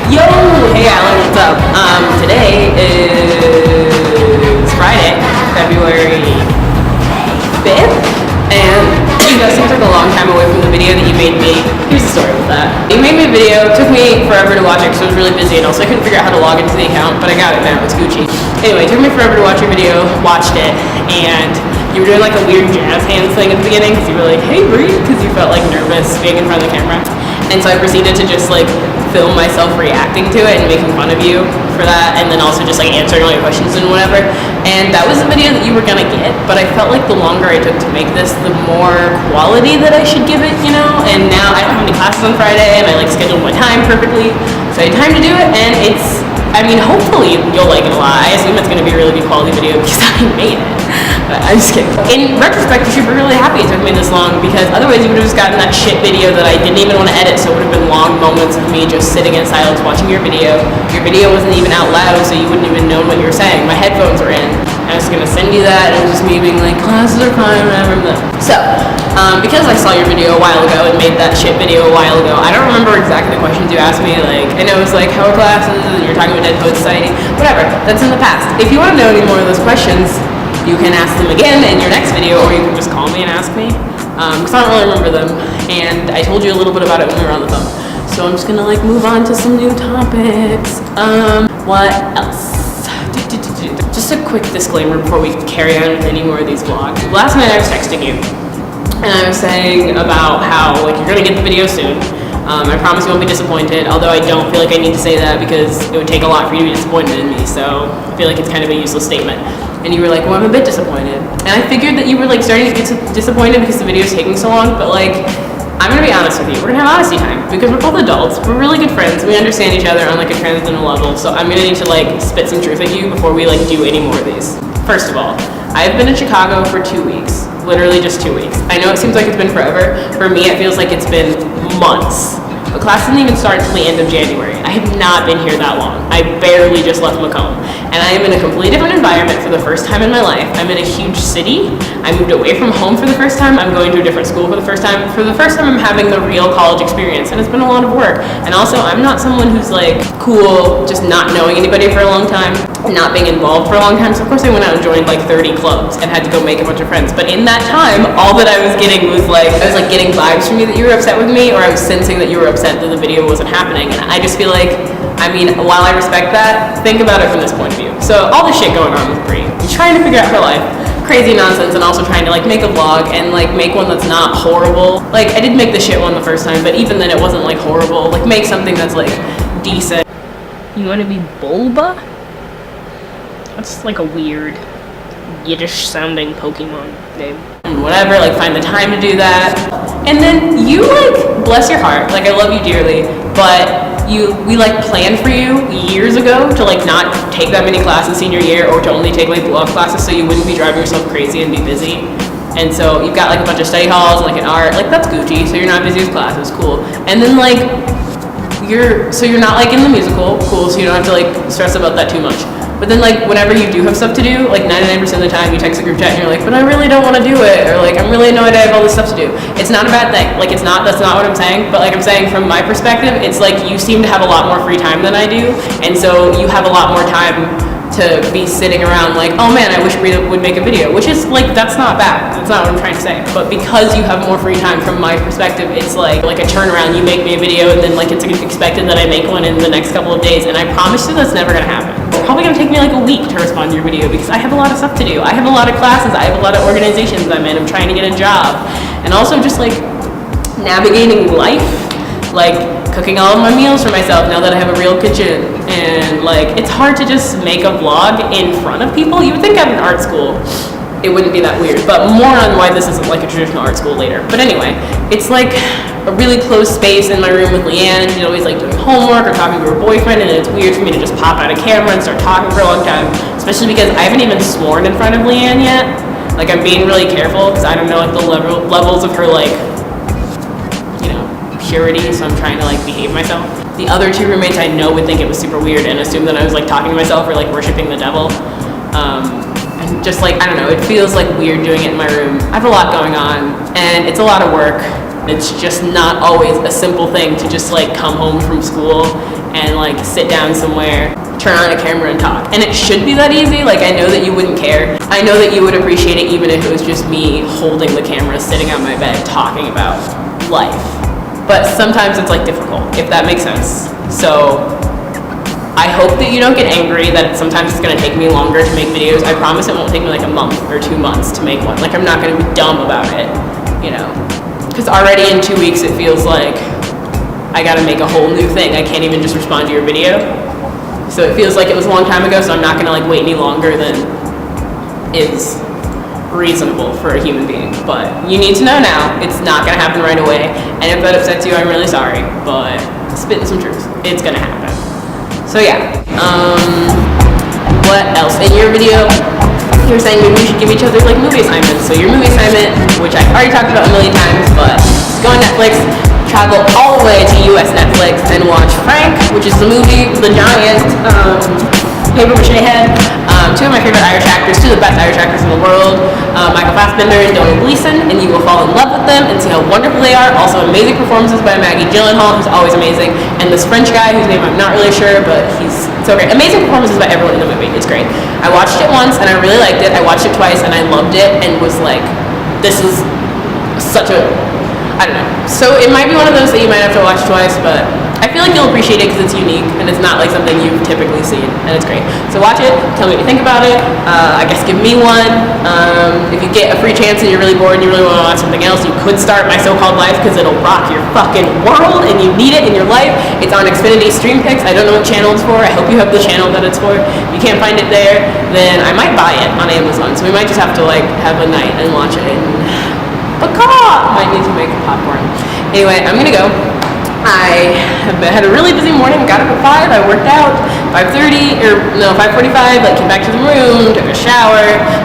Yo! Hey Alan, what's up? Today is Friday, February 5th, and that seems like a long time away from the video that you made me. Here's the story with that. You made me a video, it took me forever to watch it because I was really busy and also I couldn't figure out how to log into the account, but I got it now, it's Gucci. Anyway, it took me forever to watch your video, watched it, and you were doing like a weird jazz hands thing at the beginning because you were like, hey, breathe, because you felt like nervous being in front of the camera. And so I proceeded to just like film myself reacting to it and making fun of you for that, and then also just like answering all your questions and whatever. And that was the video that you were gonna get, but I felt like the longer I took to make this, the more quality that I should give it, you know? And now I don't have any classes on Friday, and I like scheduled my time perfectly, so I had time to do it, and it's, I mean, hopefully you'll like it a lot. I assume it's gonna be a really good quality video because I made it. But I'm just kidding. In retrospect, you should be really happy it took me this long, because otherwise you would have just gotten that shit video that I didn't even want to edit, so it would have been long moments of me just sitting in silence watching your video. Your video wasn't even out loud, so you wouldn't even know what you were saying. My headphones were in. I was gonna send you that, and it was just me being like, classes are fine, whatever. So, because I saw your video a while ago and made that shit video a while ago, I don't remember exactly the questions you asked me. Like, I know it was like, how are classes, and you're talking about Dead Poet Society, whatever. That's in the past. If you want to know any more of those questions, you can ask them again in your next video, or you can just call me and ask me, because I don't really remember them, and I told you a little bit about it when we were on the phone. So I'm just gonna like move on to some new topics. What else? Just a quick disclaimer before we carry on with any more of these vlogs. Last night I was texting you, and I was saying about how like you're gonna get the video soon. I promise you won't be disappointed, although I don't feel like I need to say that because it would take a lot for you to be disappointed in me, so I feel like it's kind of a useless statement. And you were like, well, I'm a bit disappointed. And I figured that you were like starting to get disappointed because the video's taking so long, but like, I'm gonna be honest with you. We're gonna have honesty time because we're both adults. We're really good friends. We understand each other on like a transcendental level, so I'm gonna need to like spit some truth at you before we like do any more of these. First of all, I've been in Chicago for 2 weeks. Literally just 2 weeks. I know it seems like it's been forever. For me, it feels like it's been months. But class didn't even start until the end of January. I have not been here that long. I barely just left Macomb. And I am in a completely different environment for the first time in my life. I'm in a huge city. I moved away from home for the first time. I'm going to a different school for the first time. For the first time, I'm having the real college experience. And it's been a lot of work. And also, I'm not someone who's like cool, just not knowing anybody for a long time, not being involved for a long time. So of course I went out and joined like 30 clubs and had to go make a bunch of friends. But in that time, all that I was getting was like, I was like getting vibes from you that you were upset with me, or I was sensing that you were upset that the video wasn't happening. And I just feel like, I mean, while I respect that, think about it from this point of view. So all this shit going on with Brie, trying to figure out her life, crazy nonsense, and also trying to like make a vlog and like make one that's not horrible. Like I did make the shit one the first time, but even then it wasn't like horrible. Like make something that's like decent. You want to be Bulba? That's like a weird Yiddish sounding Pokemon name. And whatever, like find the time to do that. And then you like, bless your heart, like I love you dearly, but we like planned for you years ago to like not take that many classes senior year, or to only take like block classes so you wouldn't be driving yourself crazy and be busy. And so you've got like a bunch of study halls and like an art, like that's Gucci, so you're not busy with classes, cool. And then like you're not like in the musical, cool, so you don't have to like stress about that too much. But then like whenever you do have stuff to do, like 99% of the time you text a group chat and you're like, but I really don't want to do it, or like I'm really annoyed I have all this stuff to do. It's not a bad thing. Like it's not, that's not what I'm saying, but like I'm saying from my perspective, it's like you seem to have a lot more free time than I do, and so you have a lot more time to be sitting around like, oh man, I wish Rita would make a video, which is like, that's not bad. That's not what I'm trying to say. But because you have more free time from my perspective, it's like a turnaround. You make me a video and then like it's expected that I make one in the next couple of days, and I promise you that's never gonna happen. It's probably gonna take me like a week to respond to your video because I have a lot of stuff to do. I have a lot of classes, I have a lot of organizations I'm in, I'm trying to get a job. And also just like navigating life, like cooking all of my meals for myself now that I have a real kitchen. And like, it's hard to just make a vlog in front of people. You would think at an art school, it wouldn't be that weird, but more on why this isn't like a traditional art school later. But anyway, it's like a really close space in my room with Leanne. She's always like doing homework or talking to her boyfriend, and it's weird for me to just pop out a camera and start talking for a long time, especially because I haven't even sworn in front of Leanne yet. Like I'm being really careful because I don't know like the levels of her like, you know, purity, so I'm trying to like behave myself. The other two roommates I know would think it was super weird and assume that I was like talking to myself or like worshiping the devil. And just like, I don't know, it feels like weird doing it in my room. I have a lot going on and it's a lot of work. It's just not always a simple thing to just like come home from school and like sit down somewhere, turn on a camera and talk. And it should be that easy. Like, I know that you wouldn't care. I know that you would appreciate it even if it was just me holding the camera, sitting on my bed, talking about life. But sometimes it's like difficult, if that makes sense. So I hope that you don't get angry that sometimes it's gonna take me longer to make videos. I promise it won't take me like a month or 2 months to make one. Like, I'm not gonna be dumb about it, you know? Because already in 2 weeks it feels like I gotta make a whole new thing. I can't even just respond to your video. So it feels like it was a long time ago, so I'm not gonna like wait any longer than is reasonable for a human being. But you need to know now, it's not gonna happen right away. And if that upsets you, I'm really sorry, but spitting some truth, it's gonna happen. So yeah, what else? In your video, you were saying maybe we should give each other like movie assignments. So your movie assignment, which I've already talked about a million times, but go on Netflix, travel all the way to US Netflix and watch Frank, which is the movie, the giant paper mache head. Two of my favorite Irish actors, two of the best Irish actors in the world, Michael Fassbender and Donald Gleeson, and you will fall in love with them and see how wonderful they are. Also amazing performances by Maggie Gyllenhaal, who's always amazing, and this French guy whose name I'm not really sure, but he's so great. Amazing performances by everyone in the movie. It's great. I watched it once and I really liked it. I watched it twice and I loved it and was like, this is such a, I don't know. So it might be one of those that you might have to watch twice, but I feel like you'll appreciate it because it's unique and it's not like something you've typically seen, and it's great. So watch it, tell me what you think about it. I guess give me one. If you get a free chance and you're really bored and you really want to watch something else, you could start My So-Called Life because it'll rock your fucking world and you need it in your life. It's on Xfinity Stream Picks. I don't know what channel it's for. I hope you have the channel that it's for. If you can't find it there, then I might buy it on Amazon. So we might just have to like have a night and watch it. Might need to make popcorn. Anyway, I'm gonna go. I have had a really busy morning. Got up at 5. I worked out. 5:30 or no 5:45. Like came back to the room, took a shower,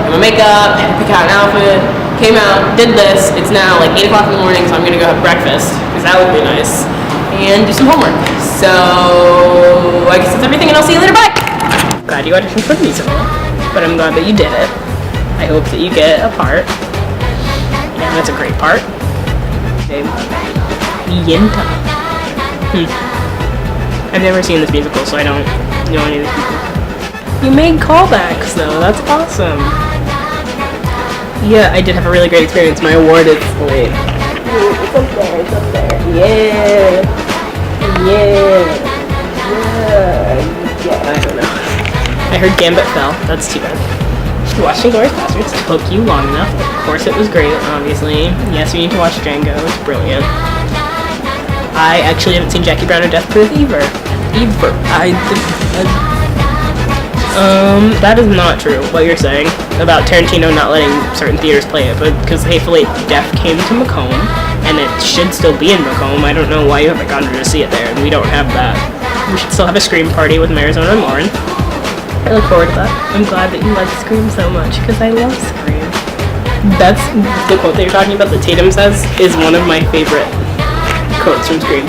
did my makeup, had to pick out an outfit. Came out, did this. It's now like 8 o'clock in the morning, so I'm gonna go have breakfast because that would be nice, and do some homework. So I guess that's everything, and I'll see you later. Bye. Glad you auditioned for the musical, but I'm glad that you did it. I hope that you get a part. Yeah, that's a great part. Name Yenta. I've never seen this musical, so I don't know any of these people. You made callbacks, though. That's awesome. Yeah, I did have a really great experience. My award is late. It's up there. It's up there. Yeah. I don't know. I heard Gambit fell. That's too bad. Watching Inglourious Basterds took you long enough. Of course, it was great. Obviously, yes, you need to watch Django. It's brilliant. I actually haven't seen Jackie Brown or Death Proof either. That is not true, what you're saying about Tarantino not letting certain theaters play it, but because Hateful Eight Death came to Macomb, and it should still be in Macomb. I don't know why you haven't gone to see it there, and we don't have that. We should still have a Scream party with Arizona and Lauren. I look forward to that. I'm glad that you like Scream so much, because I love Scream. That's the quote that you're talking about that Tatum says is one of my favorite quotes from Scream.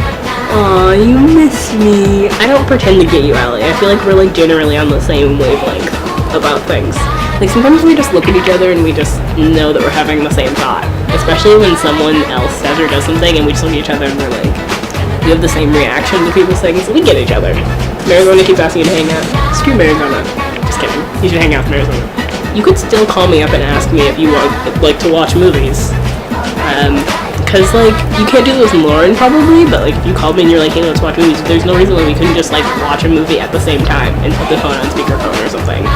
Aw, you miss me. I don't pretend to get you, Allie. I feel like we're like generally on the same wavelength about things. Like sometimes we just look at each other and we just know that we're having the same thought. Especially when someone else says or does something and we just look at each other and we're like, we have the same reaction to people's things. We get each other. Arizona keeps asking you to hang out. Screw Arizona. Just kidding. You should hang out with Arizona. You could still call me up and ask me if you want like to watch movies. Because, like, you can't do this with Lauren, probably, but, like, if you called me and you're like, hey, let's watch movies, there's no reason why we couldn't just, like, watch a movie at the same time and put the phone on speakerphone or something.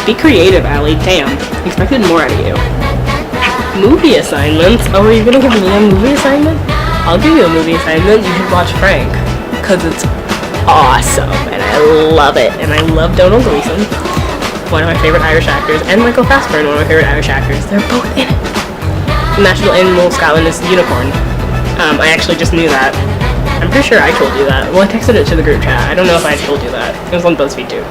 Be creative, Allie. Damn. Expected more out of you. Movie assignments? Oh, are you gonna give me a movie assignment? I'll give you a movie assignment. You should watch Frank. Because it's awesome, and I love it. And I love Donald Gleeson, one of my favorite Irish actors, and Michael Fassbender, one of my favorite Irish actors. They're both in it. National animal of Scotland is unicorn. I actually just knew that. I'm pretty sure I told you that. Well, I texted it to the group chat. I don't know if I told you that. It was on BuzzFeed too.